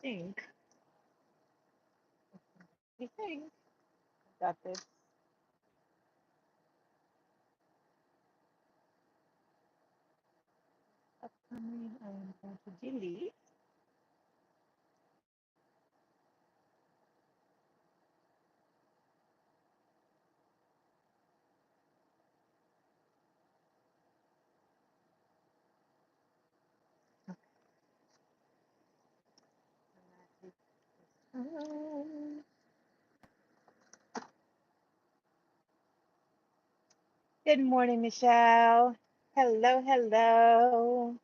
think, I think I got this upcoming. I'm going to delete. Um, Good morning, Michelle. Hello, hello.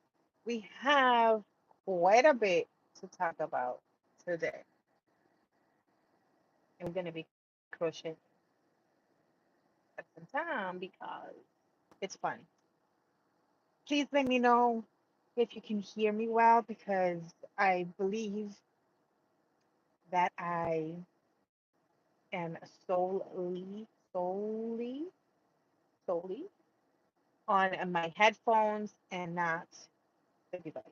We have quite a bit to talk about today. And we're going to be crocheting at some time because it's fun. Please let me know if you can hear me well because I believe that I am solely, solely on my headphones and not the device.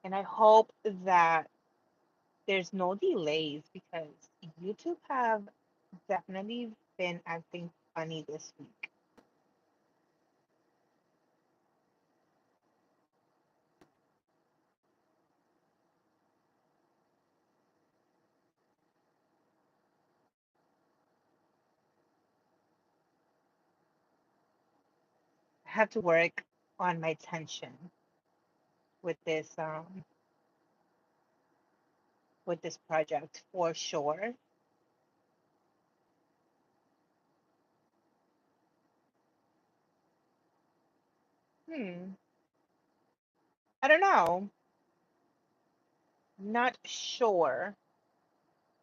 And I hope that there's no delays because YouTube have definitely been acting funny this week. I have to work on my tension with with this project for sure. Hmm, I don't know. Not sure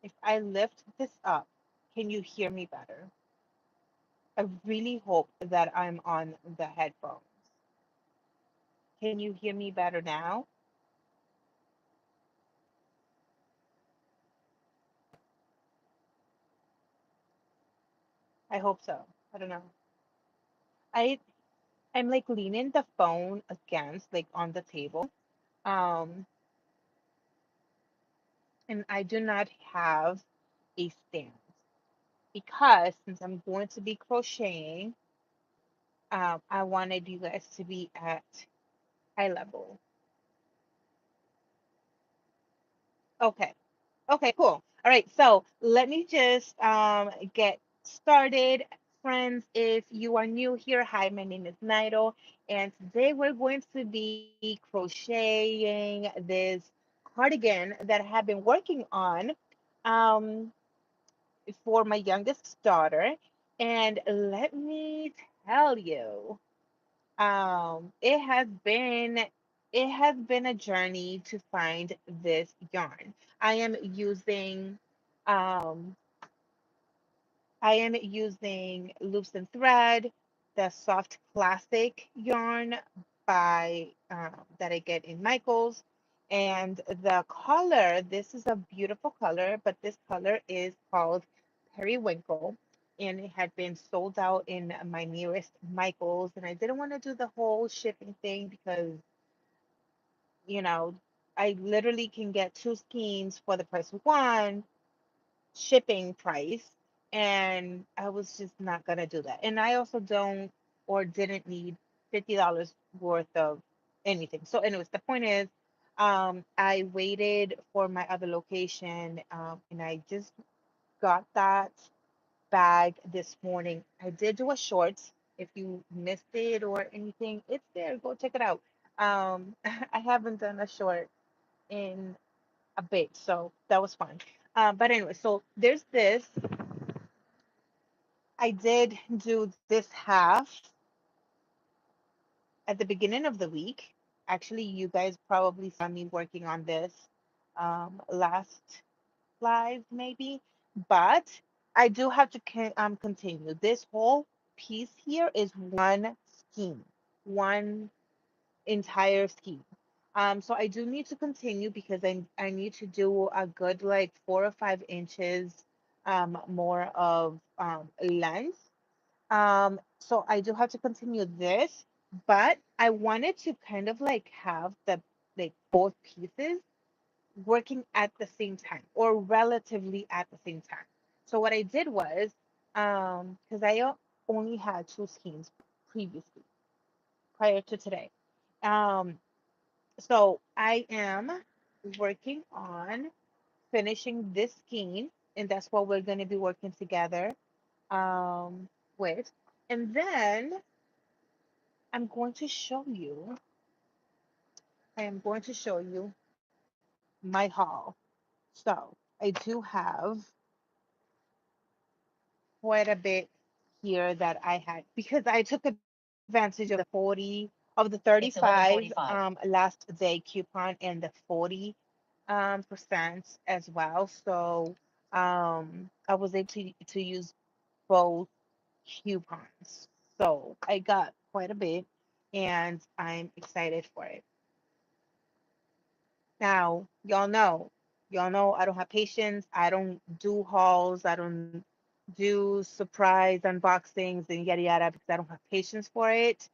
if I lift this up. Can you hear me better? I really hope that I'm on the headphones. Can you hear me better now? I hope so. I don't know. I I'm like leaning the phone against like on the table. Um, and I do not have a stand because since I'm going to be crocheting, I wanted you guys to be at eye level. Okay. Okay, cool. All right, so let me just get started. Friends, if you are new here, hi, my name is Naito, and today we're going to be crocheting this cardigan that I have been working on um, for my youngest daughter. And let me tell you, it has been a journey to find this yarn. I am using um I am using loops and thread, the soft classic yarn by that I get in Michaels. And the color, this is a beautiful color, but this color is called Peri Winkle. And it had been sold out in my nearest Michaels. And I didn't want to do the whole shipping thing because, you know, I literally can get two skeins for the price of one shipping price, and I was just not gonna do that. And I also don't or didn't need $50 worth of anything. So, anyways, the point is, I waited for my other location, and I just got that bag this morning. I did do a short. If you missed it or anything, it's there. Go check it out. I haven't done a short in a bit, so that was fun. But anyway, so there's this. I did do this half at the beginning of the week. Actually, you guys probably saw me working on this last live, maybe. But I do have to continue. This whole piece here is one scheme, one entire scheme. So I do need to continue because I need to do a good like 4 or 5 inches more of length. So I do have to continue this, but I wanted to kind of like have the like both pieces working at the same time or relatively at the same time. So what I did was, because only had two skeins previously, prior to today. Um, so I am working on finishing this skein, and that's what we're going to be working together with. And then I'm going to show you, I am going to show you my haul. So I do have quite a bit here that I had because I took advantage of the 35 last day coupon and the 40 percent as well. So I was able to use both coupons. So I got quite a bit and I'm excited for it. Now, y'all know I don't have patience. I don't do hauls. I don't do surprise unboxings and yada yada because I don't have patience for it.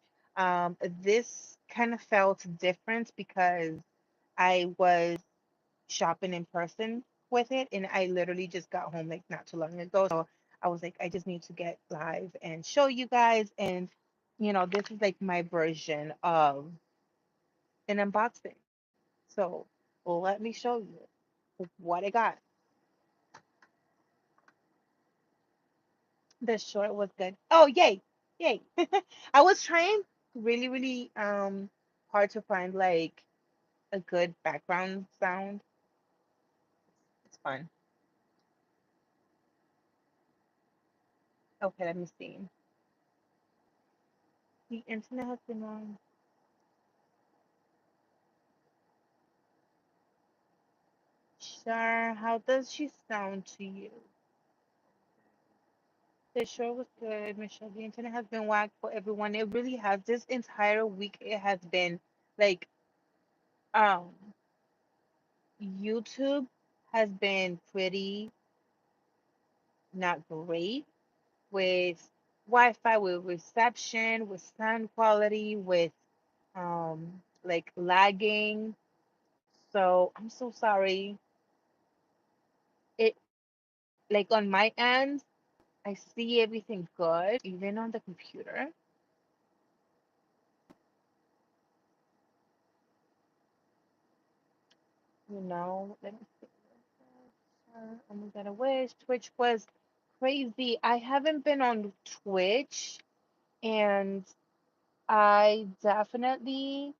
This kind of felt different because I was shopping in person with it and I literally just got home like not too long ago. So I was like, I just need to get live and show you guys. And, this is like my version of an unboxing. So let me show you what I got. The short was good. Oh, yay. Yay. I was trying really, really hard to find like a good background sound. It's fun. Okay, let me see. The internet has been on. Sure. How does she sound to you? The show was good, Michelle. The internet has been whacked for everyone. It really has. This entire week, it has been like um YouTube has been pretty not great with Wi-Fi, with reception, with sound quality, with like lagging. So I'm so sorry. It like on my end, I see everything good, even on the computer. Let me see. Oh my God, I wish Twitch was crazy. I haven't been on Twitch, and I definitely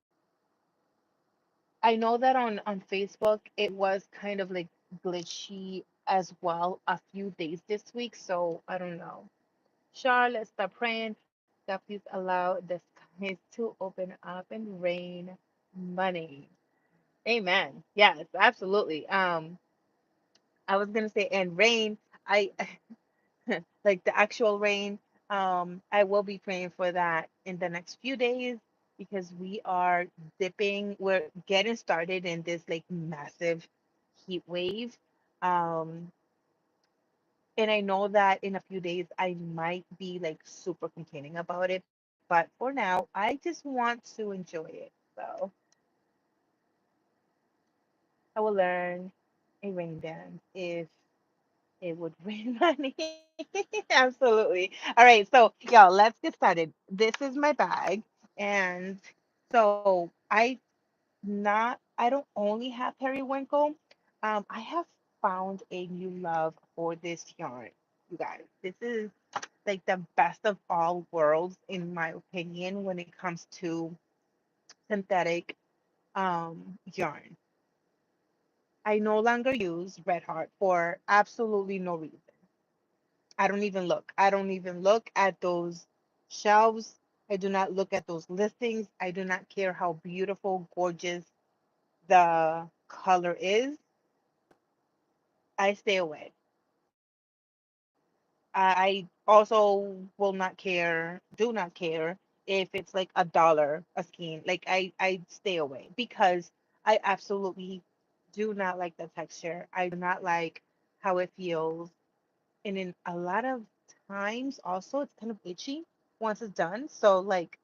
I know that on Facebook it was kind of like glitchy as well a few days this week, so I don't know. Charlotte, stop praying. God, please allow the skies to open up and rain money. Amen. Yes, absolutely. I was gonna say and rain. I like the actual rain. I will be praying for that in the next few days because we are we're getting started in this like massive heat wave. Um, and I know that in a few days I might be like super complaining about it, but for now, I just want to enjoy it. So I will learn a rain dance if it would rain money. Absolutely. All right, so y'all, let's get started. This is my bag, and so I don't only have periwinkle. I have found a new love for this yarn, you guys. This is like the best of all worlds, in my opinion, when it comes to synthetic yarn. I no longer use Red Heart for absolutely no reason. I don't even look. I don't even look at those shelves. I do not look at those listings. I do not care how beautiful, gorgeous the color is. I stay away. I also will not care, do not care if it's like $1 a skein. Like I stay away because I absolutely do not like the texture. I do not like how it feels. And in a lot of times also it's kind of itchy once it's done. So like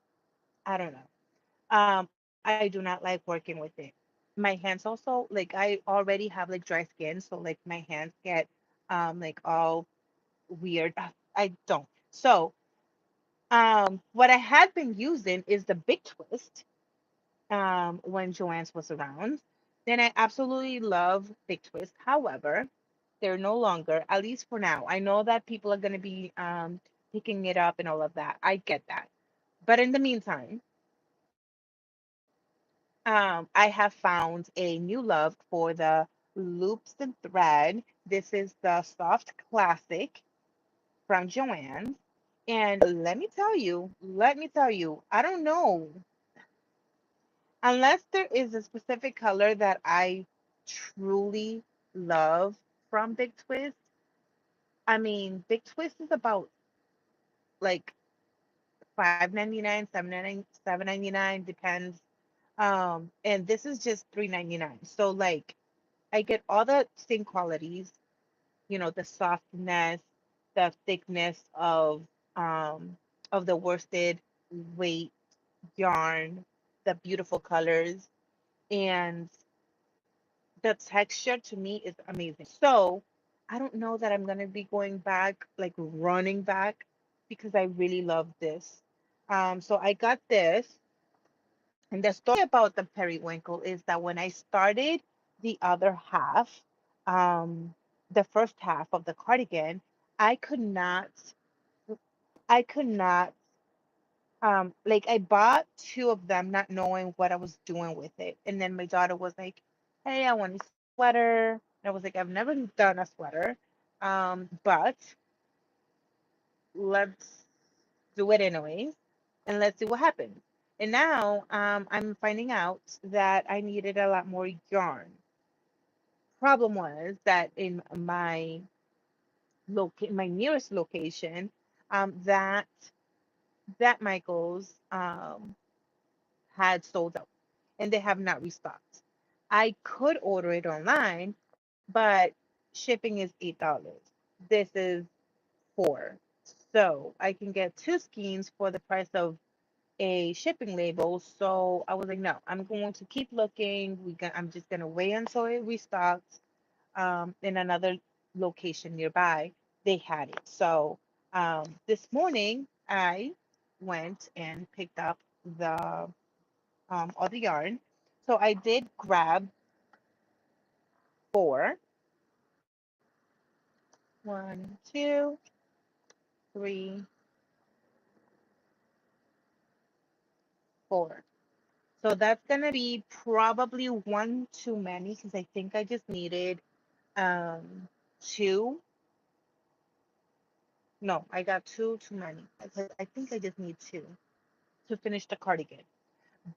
I don't know. I do not like working with it. My hands also, like I already have like dry skin, so like my hands get like all weird. I don't. So what I had been using is the Big Twist when Joanne's was around. Then I absolutely love Big Twist. However, they're no longer, at least for now. I know that people are going to be picking it up and all of that. I get that. But in the meantime, I have found a new love for the loops and thread. This is the Soft Classic from Joanne's. And let me tell you, I don't know, unless there is a specific color that I truly love from Big Twist. I mean, Big Twist is about like 5.99, 7.99, depends. And this is just 3.99. So like I get all the same qualities, the softness, the thickness of the worsted weight yarn, the beautiful colors, and the texture to me is amazing. So I don't know that I'm gonna be going back, like running back, because I really love this. So I got this, and the story about the periwinkle is that when I started the other half, um, the first half of the cardigan, I could not, I could not, like I bought two of them, not knowing what I was doing with it. And then my daughter was like, "Hey, I want a sweater." And I was like, "I've never done a sweater, but let's do it anyways, and let's see what happens." And now I'm finding out that I needed a lot more yarn. Problem was that in my nearest location, that Michael's had sold out, and they have not restocked. I could order it online, but shipping is $8. This is 4. So I can get two skeins for the price of a shipping label. So I was like, no, I'm going to keep looking. I'm just gonna wait until it restocks in another location nearby. They had it. So this morning I went and picked up the all the yarn. So I did grab 4. 1, 2, 3, 4. So that's gonna be probably one too many because I think I just needed two. No, I got two too many. I think I just need two to finish the cardigan.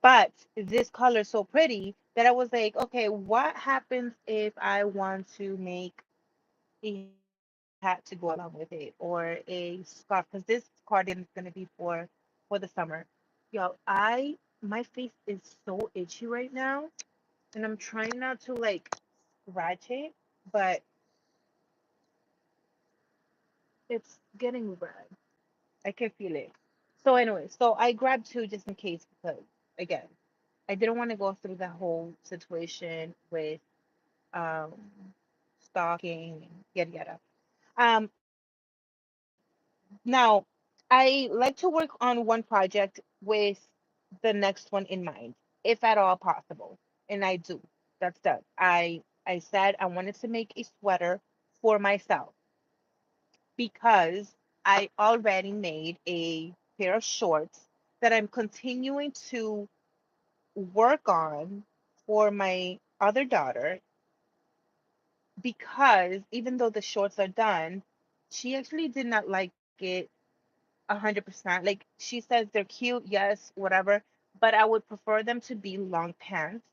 But this color is so pretty that I was like, okay, what happens if I want to make a hat to go along with it or a scarf? Because this cardigan is gonna be for the summer. Yo, my face is so itchy right now, and I'm trying not to like scratch it, but it's getting red. I can feel it. So anyway, so I grabbed two just in case because again, I didn't want to go through that whole situation with um stalking and yada yada. Now I like to work on one project with the next one in mind, if at all possible. And I do. That's done. I said I wanted to make a sweater for myself because I already made a pair of shorts that I'm continuing to work on for my other daughter because even though the shorts are done, she actually did not like it 100%. Like she says they're cute, yes, whatever, but I would prefer them to be long pants.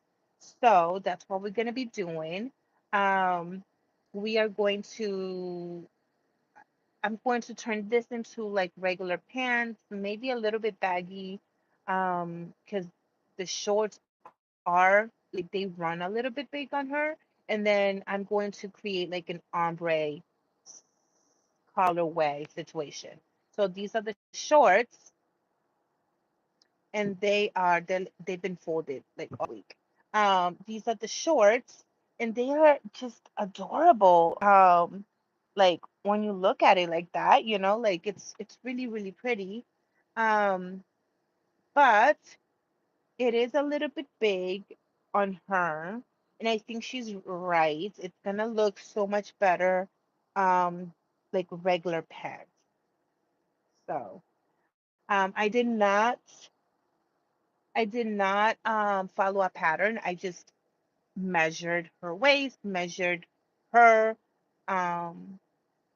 So that's what we're going to be doing. Um, we are going to I'm going to turn this into like regular pants, maybe a little bit baggy, because the shorts are like they run a little bit big on her. And then I'm going to create like an ombre colorway situation. So these are the shorts. and they've been folded like all week. These are the shorts, and they are just adorable. Like when you look at it like that, like it's really really pretty. Um, but it is a little bit big on her, and I think she's right. It's gonna look so much better, like regular pants. So, I did not follow a pattern. I just measured her waist, measured her, um,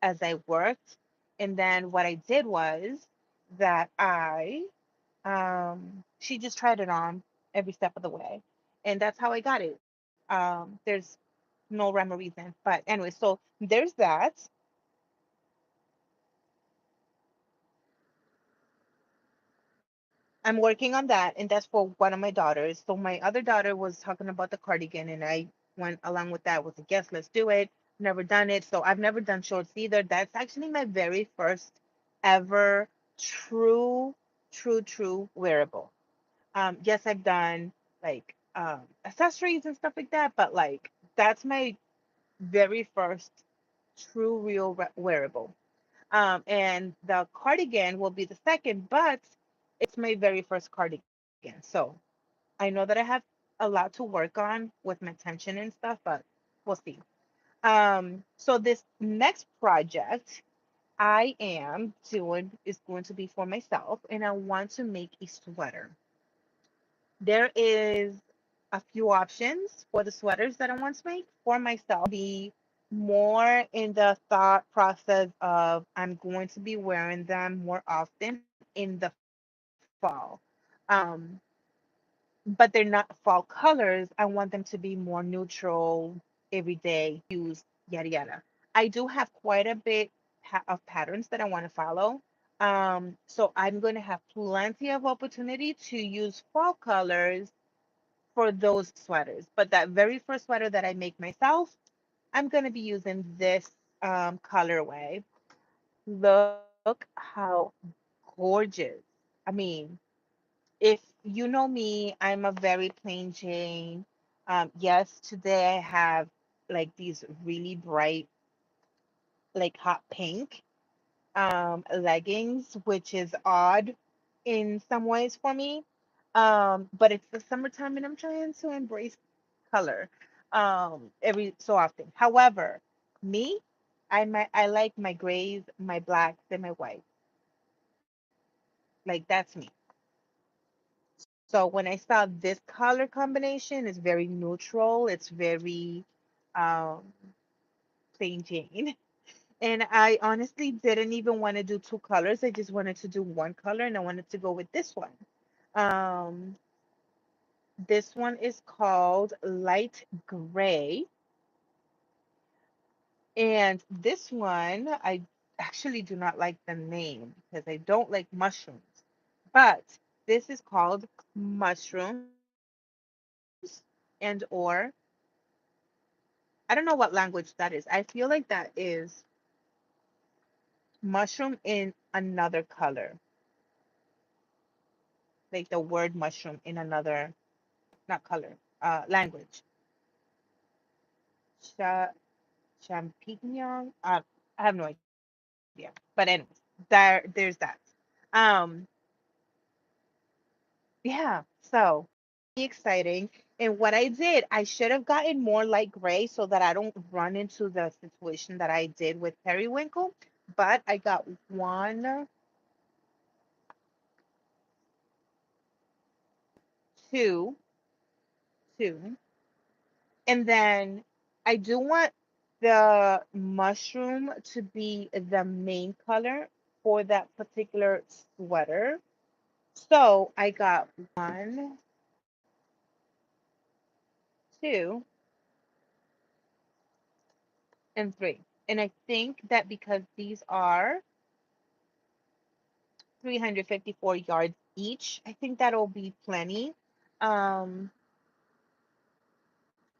as I worked, and then what I did was that she just tried it on every step of the way, and that's how I got it. There's no rhyme or reason, but anyway, so there's that. I'm working on that, and that's for one of my daughters. So my other daughter was talking about the cardigan, and I went along with that. Was a guess, let's do it. Never done it, so I've never done shorts either. That's actually my very first ever true, true wearable. Yes, I've done like accessories and stuff like that, but like that's my very first true real wearable. And the cardigan will be the second, but it's my very first cardigan. So I know that I have a lot to work on with my tension and stuff, but we'll see. So this next project I am doing is going to be for myself, and I want to make a sweater. There is a few options for the sweaters that I want to make for myself. Be more in the thought process of I'm going to be wearing them more often in the fall. Um, but they're not fall colors. I want them to be more neutral, everyday use, yada yada. I do have quite a bit of patterns that I want to follow. So I'm going to have plenty of opportunity to use fall colors for those sweaters. But that very first sweater that I make myself, I'm going to be using this colorway. Look how gorgeous. I mean, if you know me, I'm a very plain Jane. Yes, today I have like these really bright, like hot pink leggings, which is odd in some ways for me. But it's the summertime and I'm trying to embrace color every so often. However, me, I like my grays, my blacks, and my whites. Like that's me. So when I saw this color combination, it's very neutral. It's very um, plain Jane. And I honestly didn't even want to do two colors. I just wanted to do one color, and I wanted to go with this one. Um, this one is called light gray. And this one, I actually do not like the name because I don't like mushrooms. But this is called mushrooms and or I don't know what language that is. I feel like that is mushroom in another color, like the word mushroom in another, not color, language. Cha champignon. I have no idea. But anyways, there's that. Um, yeah. So really exciting. And what I did, I should have gotten more light gray so that I don't run into the situation that I did with periwinkle. But I got one, two, two. And then I do want the mushroom to be the main color for that particular sweater. So I got one, two, and three. And I think that because these are 354 yards each, I think that'll be plenty. Um,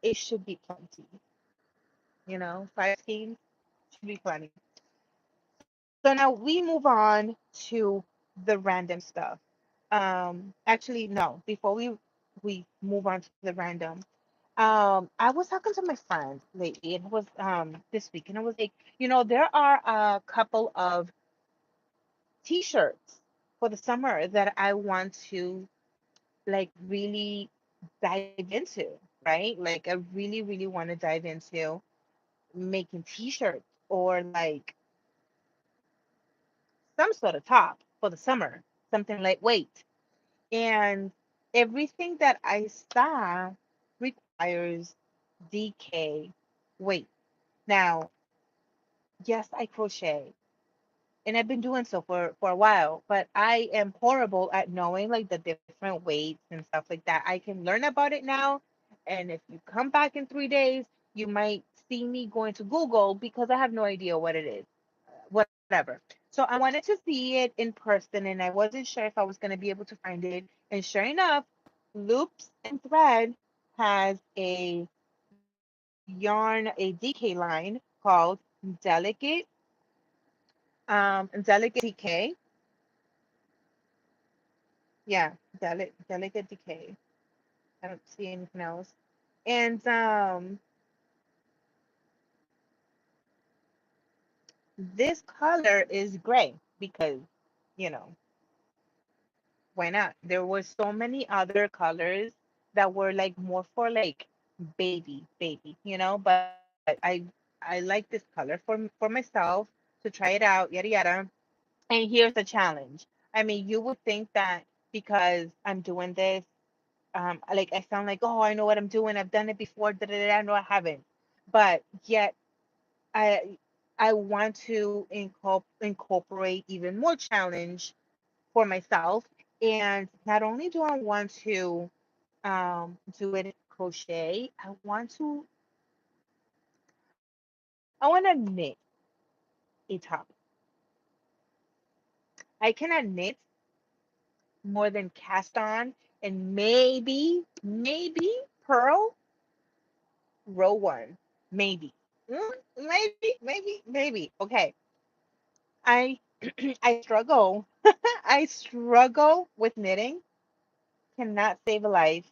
it should be plenty, 5 should be plenty. So now we move on to the random stuff. Actually, no, before we move on to the random, I was talking to my friend lately, and it was this week, and I was like, there are a couple of t-shirts for the summer that I want to like really dive into, right? Like I really, really want to dive into making t-shirts or like some sort of top for the summer, something lightweight. And everything that I saw requires DK weight. Now, yes, I crochet and I've been doing so for a while, but I am horrible at knowing like the different weights and stuff like that. I can learn about it now, and if you come back in 3 days, you might see me going to Google because I have no idea what it is, whatever. So I wanted to see it in person, and I wasn't sure if I was going to be able to find it. And sure enough, Loops and Thread has a yarn, a DK line called Delicate Delicate Decay. Yeah, Delicate Decay. I don't see anything else. And this color is gray because, you know, why not? There were so many other colors that were like more for like baby, but I like this color for myself to try it out, yada yada. And here's the challenge. I mean, you would think that because I'm doing this, like I sound like, oh, I know what I'm doing. I've done it before. Da, da, da. No, I haven't. But yet, I I want to incorporate even more challenge for myself. And not only do I want to do it in crochet, I want to knit a top. I cannot knit more than cast on and maybe purl row one, maybe. Maybe. Okay. I I struggle. I struggle with knitting. Cannot save a life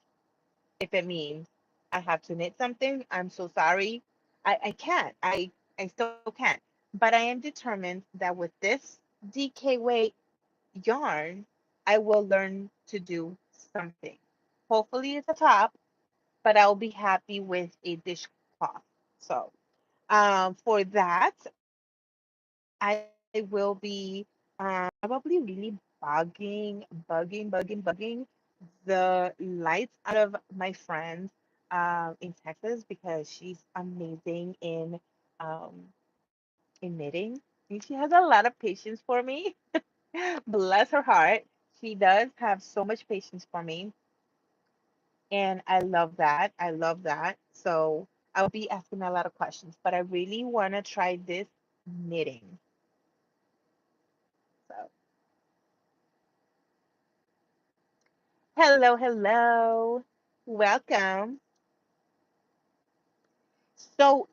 if it means I have to knit something. I'm so sorry. I can't. I still can't. But I am determined that with this DK weight yarn, I will learn to do something. Hopefully it's a top, but I'll be happy with a dishcloth. So for that, I will be probably really bugging the lights out of my friend in Texas because she's amazing um, in knitting. And she has a lot of patience for me. Bless her heart. She does have so much patience for me. And I love that. I love that. So I'll be asking a lot of questions, but I really want to try this knitting. So, hello, hello. Welcome. So,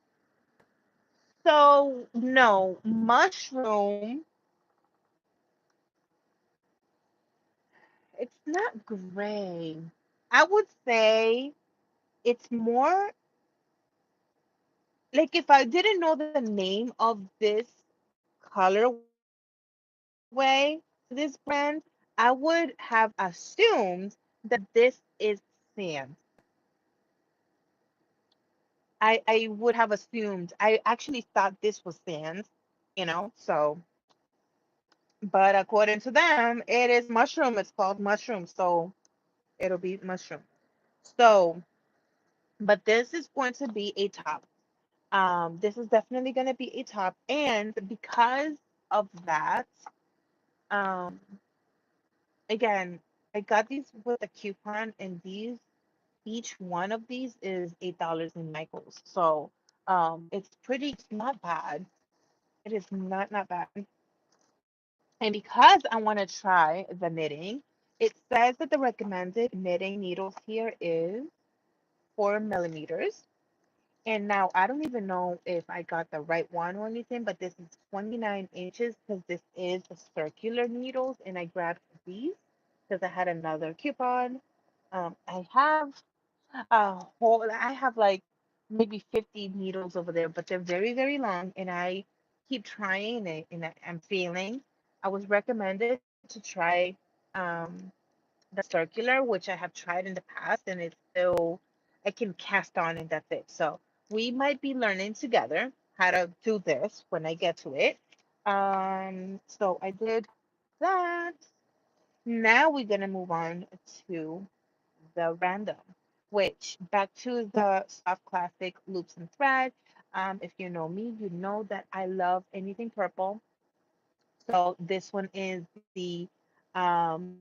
no, mushroom, it's not gray. I would say it's more like if I didn't know the name of this colorway, this brand, I would have assumed that this is sand. I would have assumed. I actually thought this was sand. So, but according to them, it is mushroom. It's called mushroom. So it'll be mushroom. So, but this is going to be a top. This is definitely going to be a top. And because of that, um, again, I got these with a coupon, and each one of these is $8 in NaitOwls. So, it's not bad. It is not bad. And because I want to try the knitting, it says that the recommended knitting needles here is 4 millimeters. And now I don't even know if I got the right one or anything, but this is 29 inches because this is the circular needles, and I grabbed these. because I had another coupon. I have like maybe 50 needles over there, but they're very, very long, and I keep trying it, and I'm failing. I was recommended to try um, the circular, which I have tried in the past, and it's still, I can cast on, and that's it. So we might be learning together how to do this when I get to it. So I did that. Now we're gonna move on to the random, which back to the soft classic loops and thread. If you know me, you know that I love anything purple. So this one is the um,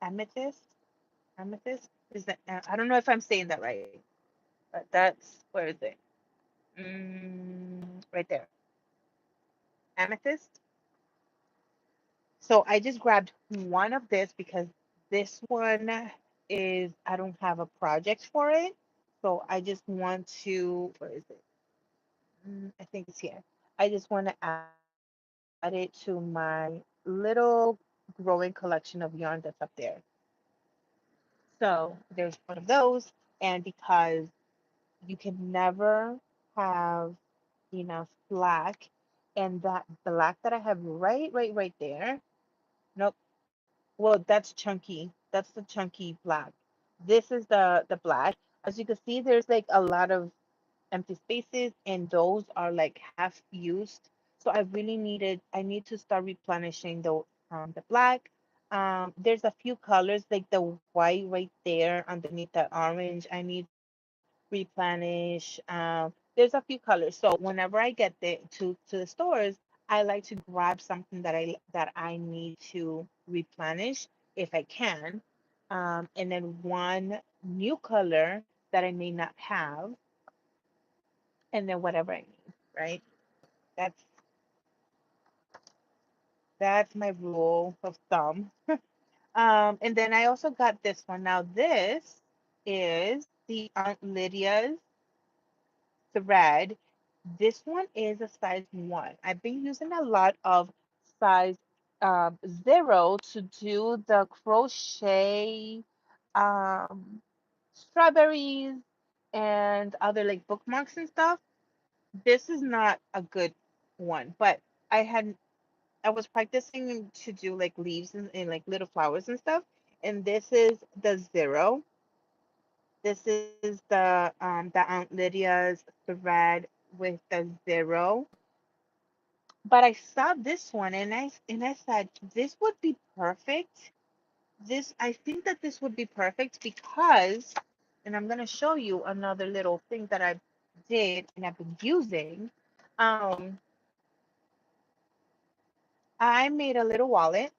amethyst. Amethyst is that? I don't know if I'm saying that right, but that's where is it? Right there, amethyst. So I just grabbed one of this because this one is, I don't have a project for it. So I just want to, where is it? I think it's here. I just want to add it to my little growing collection of yarn that's up there. So there's one of those. And because you can never have enough black, and that black that I have right there, nope. Well, that's chunky. That's the chunky black. This is the black. As you can see, there's like a lot of empty spaces, and those are like half used. So I need to start replenishing the black. There's a few colors like the white right there underneath the orange. I need to replenish. There's a few colors. So whenever I get to the stores, I like to grab something that I need to replenish if I can. And then one new color that I may not have, and then whatever I need, right? That's that's my rule of thumb. And then I also got this one. Now this is the Aunt Lydia's thread. This one is a size 1. I've been using a lot of size 0 to do the crochet um, strawberries and other like bookmarks and stuff. This is not a good one, but I had I was practicing to do like leaves and like little flowers and stuff. And this is the 0. This is the Aunt Lydia's thread with the 0. But I saw this one, and I said this would be perfect. This I think that this would be perfect because, and I'm gonna show you another little thing that I did and I've been using. Um, I made a little wallet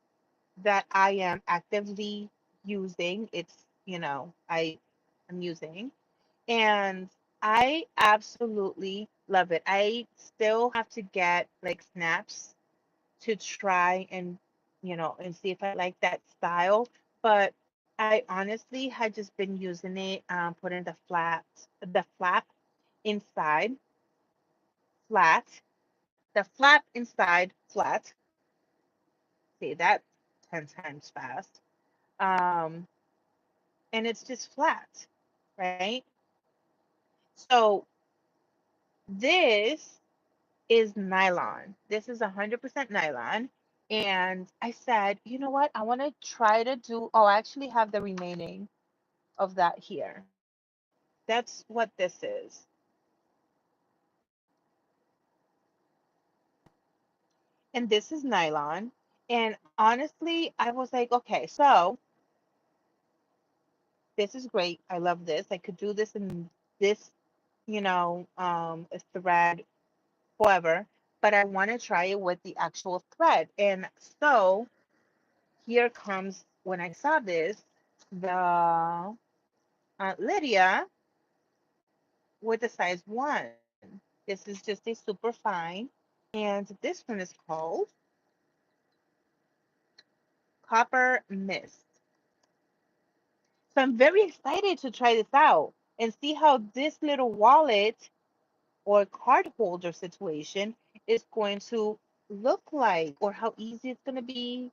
that I am actively using. It's, I'm using, and I absolutely love it. I still have to get like snaps to try and see if I like that style. But I honestly had just been using it, putting the flap inside flat, the flap inside flat. Say that 10 times fast. Um, and it's just flat, right? So this is nylon. This is 100% nylon. And I said, you know what? I want to try to do, oh, I actually have the remaining of that here. That's what this is. And this is nylon. And honestly, I was like, okay, so this is great. I love this. I could do this in this, a thread forever, but I want to try it with the actual thread. And so here comes, when I saw this, the Lydia with the size 1. This is just a super fine. And this one is called Copper Mist. So I'm very excited to try this out and see how this little wallet or card holder situation is going to look like, or how easy it's going to be.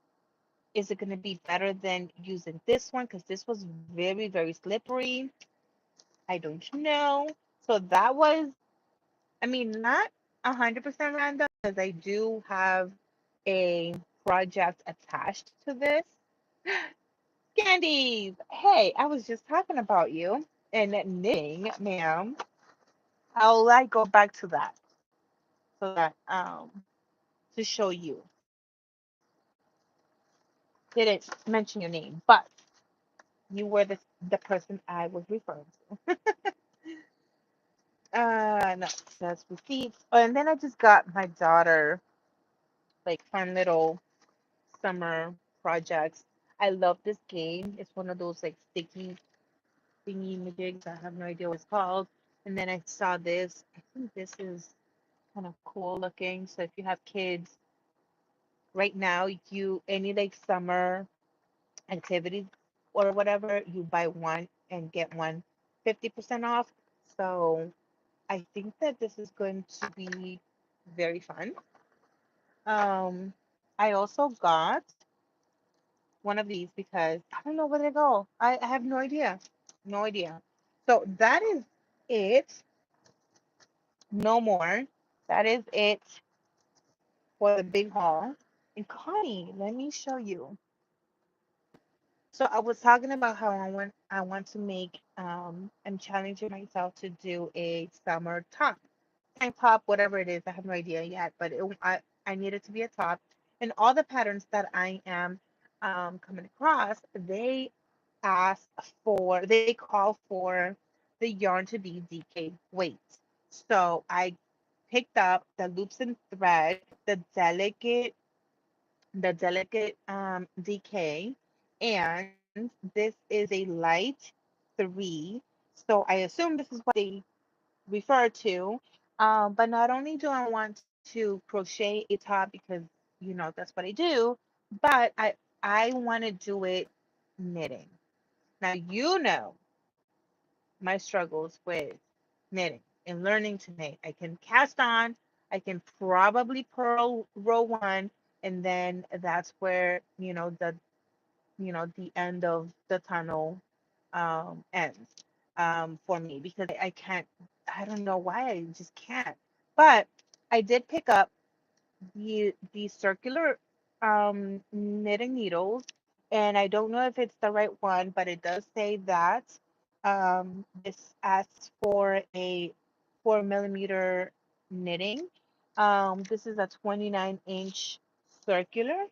Is it going to be better than using this one? Because this was very, very slippery. I don't know. So that was, I mean, not 100% random because I do have a project attached to this. Candies, hey, I was just talking about you and knitting, ma'am. I'll like go back to that so that to show you. Didn't mention your name, but you were the person I was referring to. No, that's receipts. Oh, and then I just got my daughter like fun little summer projects. I love this game. It's one of those like sticky thingy majigs. I have no idea what it's called. And then I saw this. I think this is kind of cool looking. So if you have kids right now, you any like summer activities or whatever, you buy one and get one 50% off. So I think that this is going to be very fun. Um, I also got one of these because I don't know where they go. I have no idea. No idea. So that is it. No more. That is it for the big haul. And Connie, let me show you. So I was talking about how I want to make I'm challenging myself to do a summer top. Tank top, whatever it is, I have no idea yet, but I need it to be a top. And all the patterns that I am coming across, they call for the yarn to be DK weight. So I picked up the loops and thread, the delicate DK, and this is a light 3. So I assume this is what they refer to. But not only do I want to crochet a top because that's what I do, but I want to do it knitting. Now my struggles with knitting and learning to knit. I can cast on, I can probably purl row 1, and then that's where the end of the tunnel ends for me because I can't. I don't know why I just can't. But I did pick up the circular knitting needles, and I don't know if it's the right one, but it does say that this asks for a 4 millimeter knitting. This is a 29-inch circular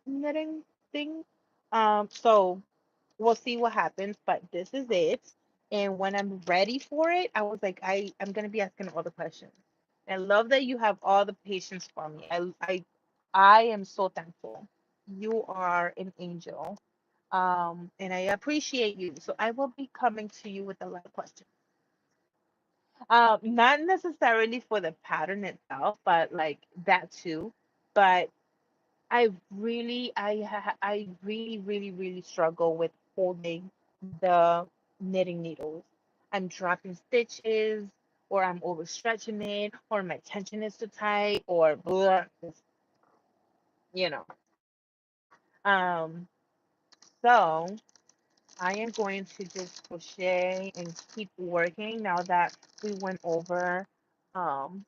knitting thing. So we'll see what happens, but this is it. And when I'm ready for it, I was like, I'm gonna be asking all the questions. I love that you have all the patience for me. I am so thankful. You are an angel. And I appreciate you. So I will be coming to you with a lot of questions. Not necessarily for the pattern itself, but like that too. But I really, really, really struggle with holding the knitting needles. I'm dropping stitches, or I'm overstretching it, or my tension is too tight, or blah, you know. Um, so I am going to just crochet and keep working now that we went over, um,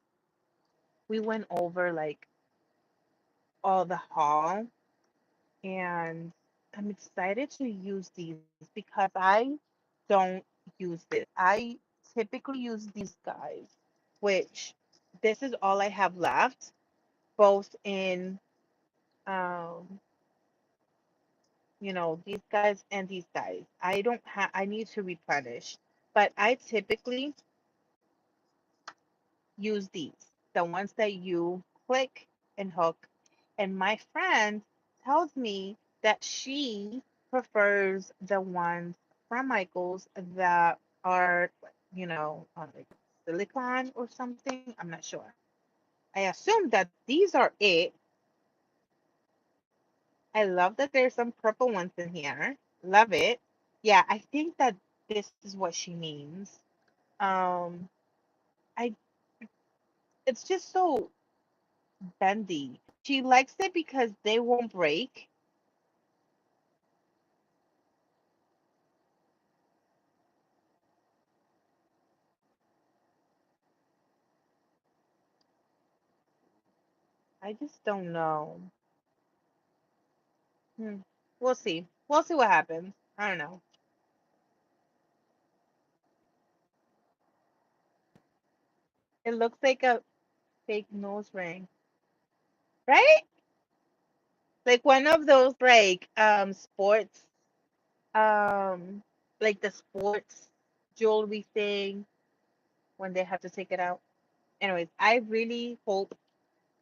like all the haul, and I'm excited to use these because I don't use this. I typically use these guys, which this is all I have left, both in um, these guys and these guys. I need to replenish, but I typically use these, the ones that you click and hook. And my friend tells me that she prefers the ones from Michael's that are, like silicone or something. I'm not sure. I assume that these are it. I love that there's some purple ones in here. Love it. Yeah, I think that this is what she means. Um, I it's just so bendy. She likes it because they won't break. I just don't know. Hmm. We'll see. We'll see what happens. I don't know. It looks like a fake nose ring, right? Like one of those sports um like the sports jewelry thing when they have to take it out. Anyways, I really hope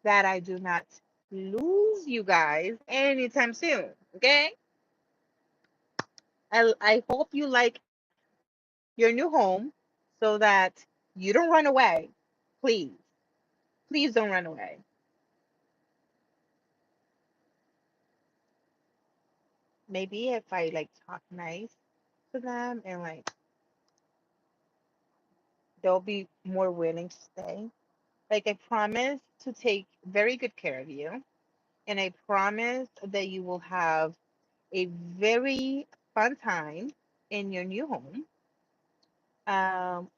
that I do not lose you guys anytime soon. Okay? I hope you like your new home so that you don't run away. Please. Please don't run away. Maybe if I like talk nice to them and like they'll be more willing to stay. Like I promise to take very good care of you, and I promise that you will have a very fun time in your new home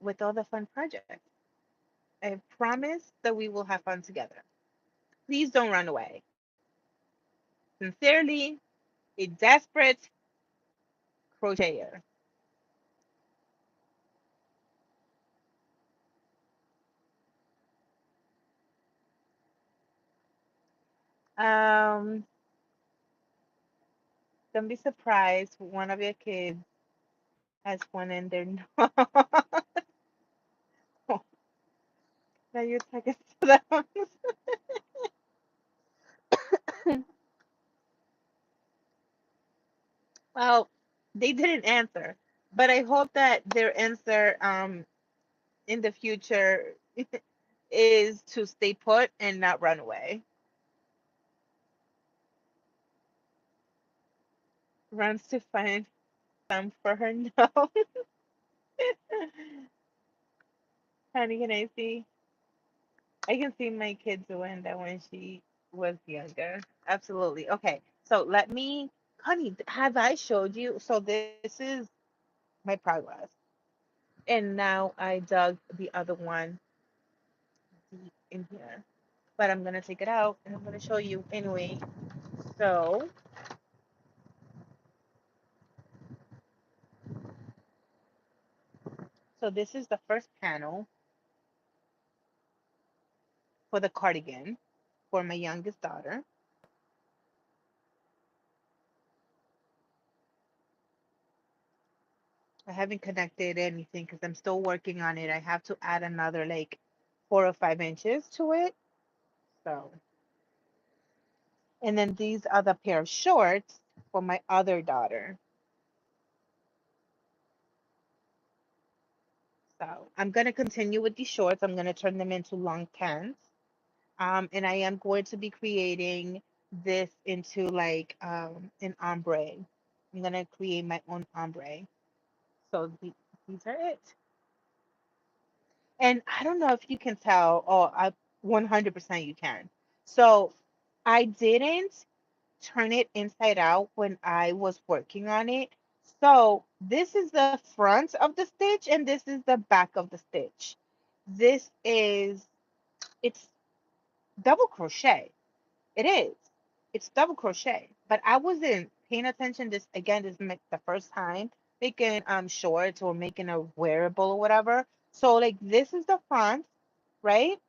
with all the fun projects. I promise that we will have fun together. Please don't run away. Sincerely, a desperate crocheter. Um, don't be surprised one of your kids has one in their nose. That you're talking to them. Well, they didn't answer, but I hope that their answer in the future is to stay put and not run away. Runs to find some for her nose. Honey, can I see? I can see my kid doing that when she was younger. Absolutely. Okay, so let me, honey, have I showed you? So this is my progress. And now I dug the other one deep in here. But I'm gonna take it out and I'm gonna show you anyway. So, so this is the first panel for the cardigan for my youngest daughter. I haven't connected anything because I'm still working on it. I have to add another like 4 or 5 inches to it. So, and then these are the pair of shorts for my other daughter. So I'm gonna continue with these shorts. I'm gonna turn them into long pants. And I am going to be creating this into like an ombre. I'm gonna create my own ombre. So these are it. And I don't know if you can tell. Oh, I 100% you can. So I didn't turn it inside out when I was working on it. So this is the front of the stitch and this is the back of the stitch. This is it's double crochet. It is. It's double crochet. But I wasn't paying attention. This is the first time making shorts or making a wearable or whatever. So like this is the front, right?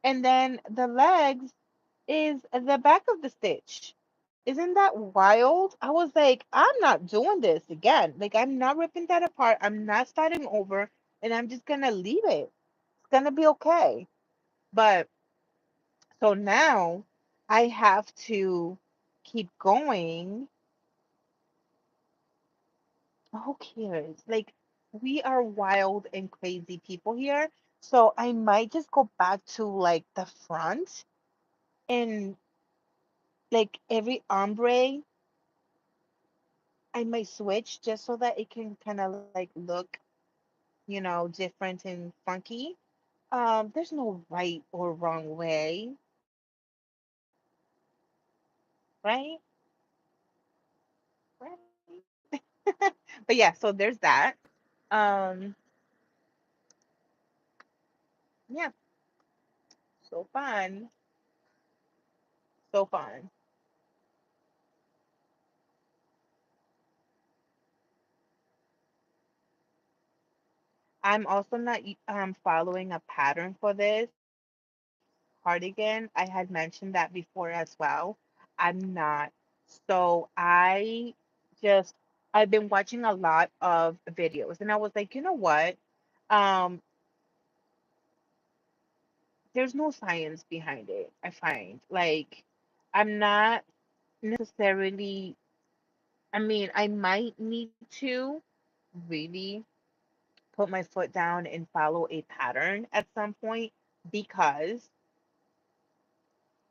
And then the legs is the back of the stitch. Isn't that wild? I was like, I'm not doing this again. Like I'm not ripping that apart. I'm not starting over and I'm just gonna leave it. It's gonna be okay. But so now I have to keep going. Who cares? Like, we are wild and crazy people here. So I might just go back to like the front and like every ombre, I might switch just so that it can kind of like look, different and funky. There's no right or wrong way. right? Right. But yeah, so there's that. Um, yeah, so fun, so fun. I'm also not following a pattern for this cardigan. I had mentioned that before as well. I'm not. So I just I've been watching a lot of videos and I was like, you know what? Um, there's no science behind it, I find. Like I'm not necessarily I mean, I might need to really put my foot down and follow a pattern at some point because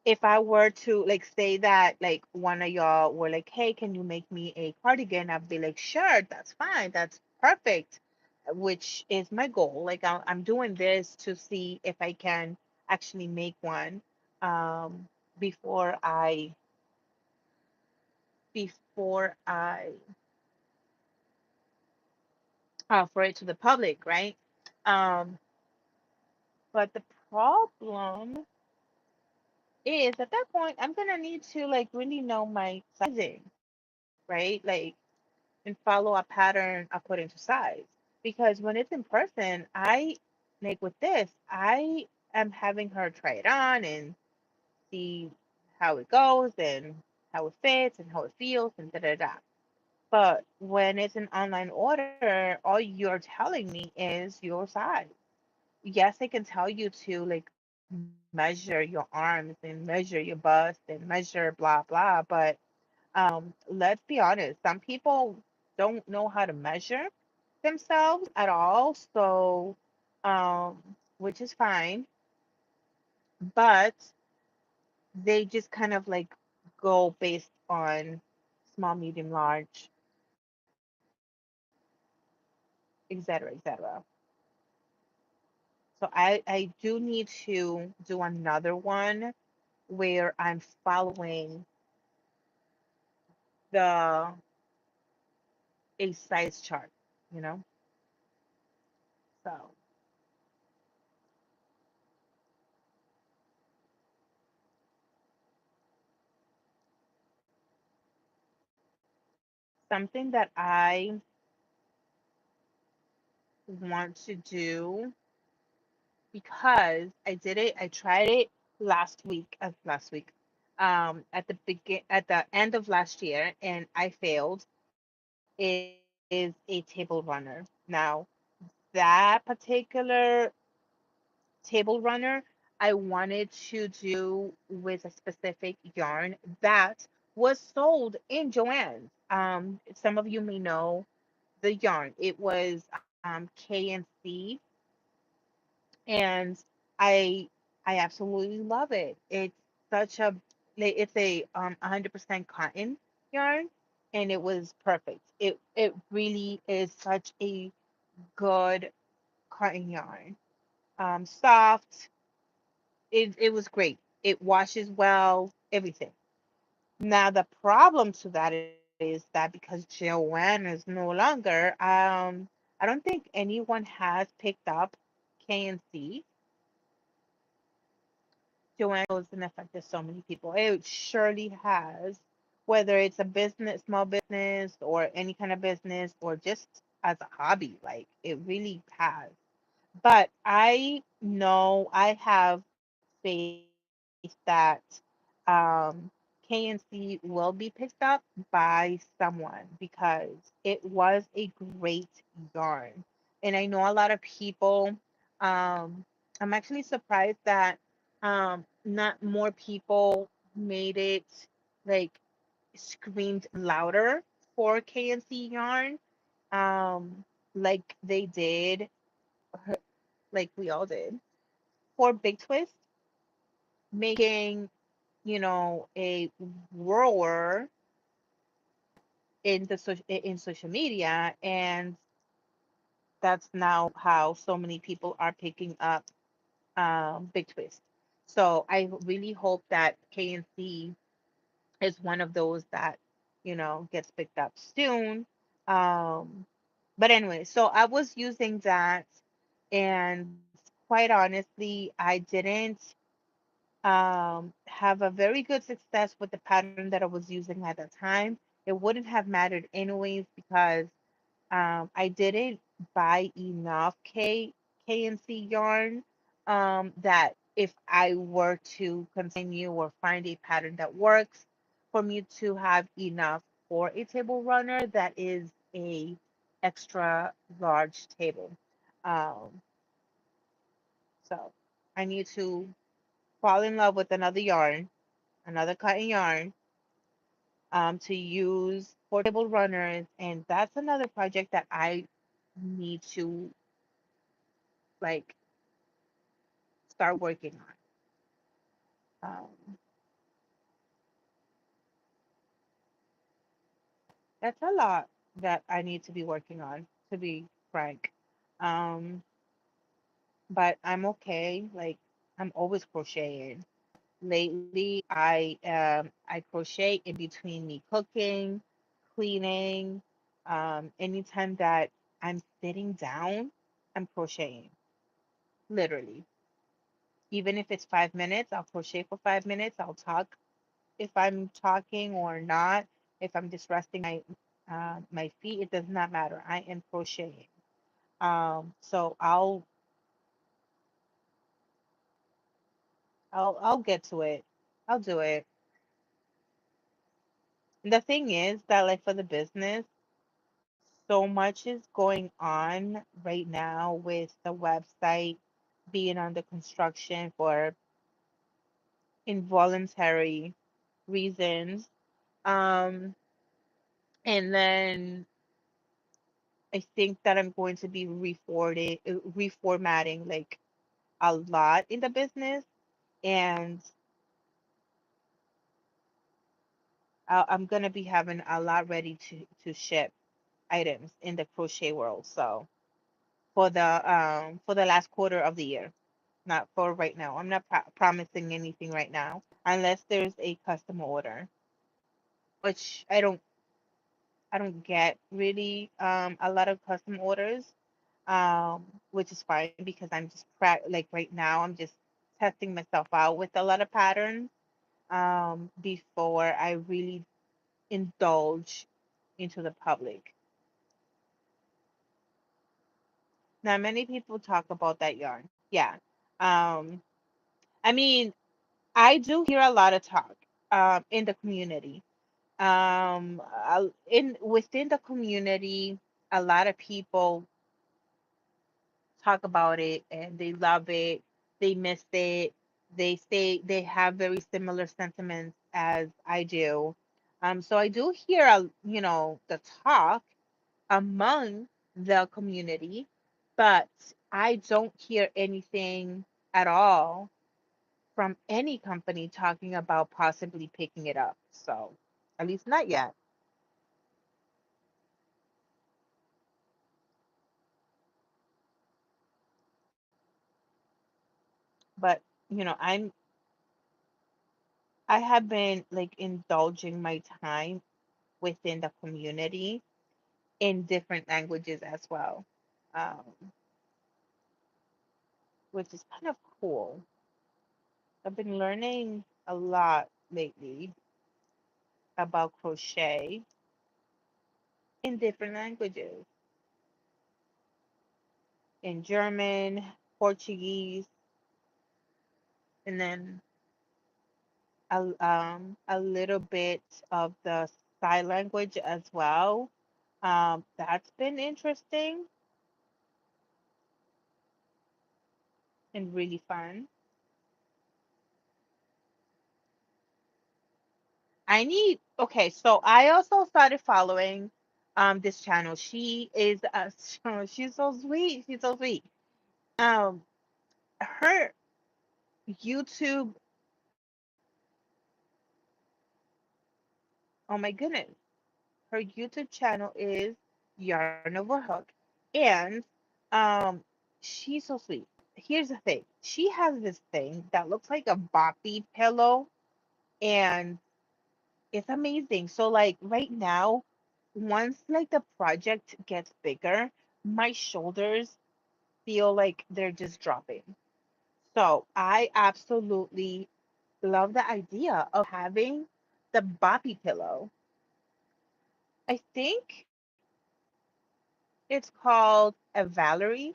if I were to like say that like one of y'all were like, "Hey, can you make me a cardigan?" I'd be like, "Sure, that's fine, that's perfect," which is my goal. Like I'm doing this to see if I can actually make one um, before I offer it to the public, right? Um, but the problem is at that point I'm gonna need to like really know my sizing, right? Like and follow a pattern according to size. Because when it's in person, I like with this, I am having her try it on and see how it goes and how it fits and how it feels and da da da. But when it's an online order, all you're telling me is your size. Yes, I can tell you to like measure your arms and measure your bust and measure blah blah, but let's be honest, some people don't know how to measure themselves at all, so which is fine, but they just kind of like go based on small, medium, large, etc., etc. So I do need to do another one where I'm following the a size chart, you know? So something that I want to do because I tried it last week, at the end of last year, and I failed. Is a table runner. Now that particular table runner, I wanted to do with a specific yarn that was sold in Joann's. Some of you may know the yarn. It was K&C, and I I absolutely love it. It's such a it's a 100% cotton yarn, and it was perfect. It really is such a good cotton yarn. Soft. It was great. It washes well. Everything. Now the problem to that is that because Joanne is no longer, I don't think anyone has picked up K&C. Joanne knows and affected so many people. It surely has, whether it's a business, small business, or any kind of business, or just as a hobby. Like it really has. But I know I have faith that KNC will be picked up by someone because it was a great yarn. And I know a lot of people, I'm actually surprised that not more people made it like screamed louder for KNC yarn, like they did, like we all did for Big Twist, making, a roar in social media, and that's now how so many people are picking up Big Twist. So I really hope that KNC is one of those that, gets picked up soon. Um, but anyway, so I was using that, and quite honestly, I didn't have a very good success with the pattern that I was using at the time. It wouldn't have mattered anyways because I didn't buy enough K&C yarn that if I were to continue or find a pattern that works for me to have enough for a table runner that is a extra large table. Um, so I need to fall in love with another yarn, another cotton yarn, to use for table runners, and that's another project that I need to like start working on. That's a lot that I need to be working on, to be frank. Um, but I'm okay. Like I'm always crocheting. Lately, I crochet in between me cooking, cleaning. Anytime that I'm sitting down, I'm crocheting. Literally, even if it's 5 minutes, I'll crochet for 5 minutes. I'll talk if I'm talking or not, if I'm just resting my feet, it does not matter. I am crocheting. So I'll get to it. I'll do it. The thing is that like for the business, so much is going on right now with the website being under construction for involuntary reasons. Um, and then I think that I'm going to be reformatting like a lot in the business, and I'm gonna be having a lot ready to ship items in the crochet world. So for the last quarter of the year, not for right now. I'm not promising anything right now unless there's a custom order, which I don't get really a lot of custom orders, which is fine because I'm just like right now I'm just testing myself out with a lot of patterns before I really indulge into the public. Now, many people talk about that yarn. Yeah. Um, I mean, I do hear a lot of talk in the community. In within the community, a lot of people talk about it and they love it. They miss it. They say they have very similar sentiments as I do. So I do hear, the talk among the community, but I don't hear anything at all from any company talking about possibly picking it up. So at least not yet. But I have been like indulging my time within the community in different languages as well, um, which is kind of cool. I've been learning a lot lately about crochet in different languages, in German, Portuguese, and then a little bit of the sign language as well. That's been interesting and really fun. Okay, so I also started following this channel. She is she's so sweet. She's so sweet. Um her YouTube, oh my goodness. Her YouTube channel is Yarn Over Hook. And um she's so sweet. Here's the thing. She has this thing that looks like a boppy pillow, and It's amazing. So like right now, once like the project gets bigger, my shoulders feel like they're just dropping. So I absolutely love the idea of having the boppy pillow. I think it's called a Valeria.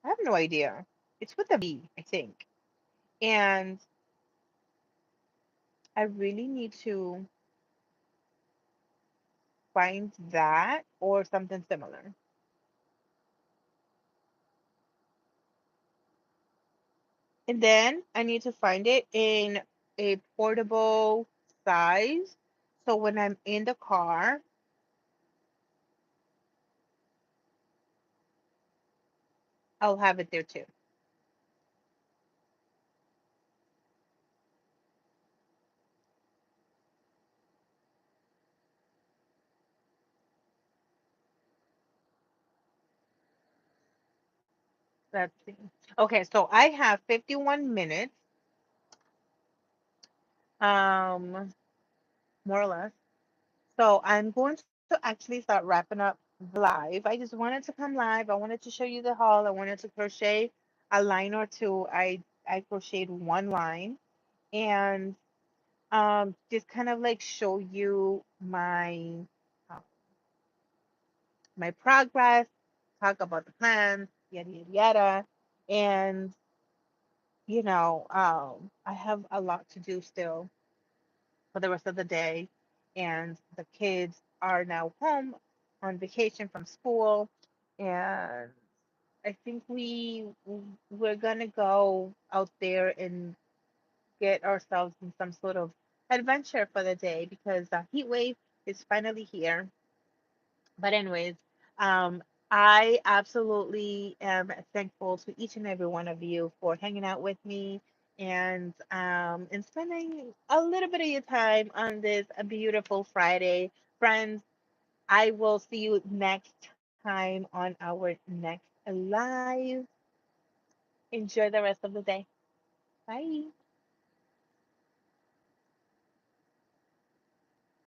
I have no idea. It's with a V, I think. And I really need to find that or something similar. And then I need to find it in a portable size. So when I'm in the car, I'll have it there too. Let's see. Okay, so I have 51 minutes, more or less. So I'm going to actually start wrapping up the live. I just wanted to come live. I wanted to show you the haul. I wanted to crochet a line or two. I crocheted one line and just kind of like show you uh, my progress, talk about the plans, yada yada yada. And I have a lot to do still for the rest of the day. And the kids are now home on vacation from school. And I think we're gonna go out there and get ourselves in some sort of adventure for the day because the heat wave is finally here. But anyways, um, I absolutely am thankful to each and every one of you for hanging out with me and spending a little bit of your time on this beautiful Friday. Friends, I will see you next time on our next live. Enjoy the rest of the day. Bye.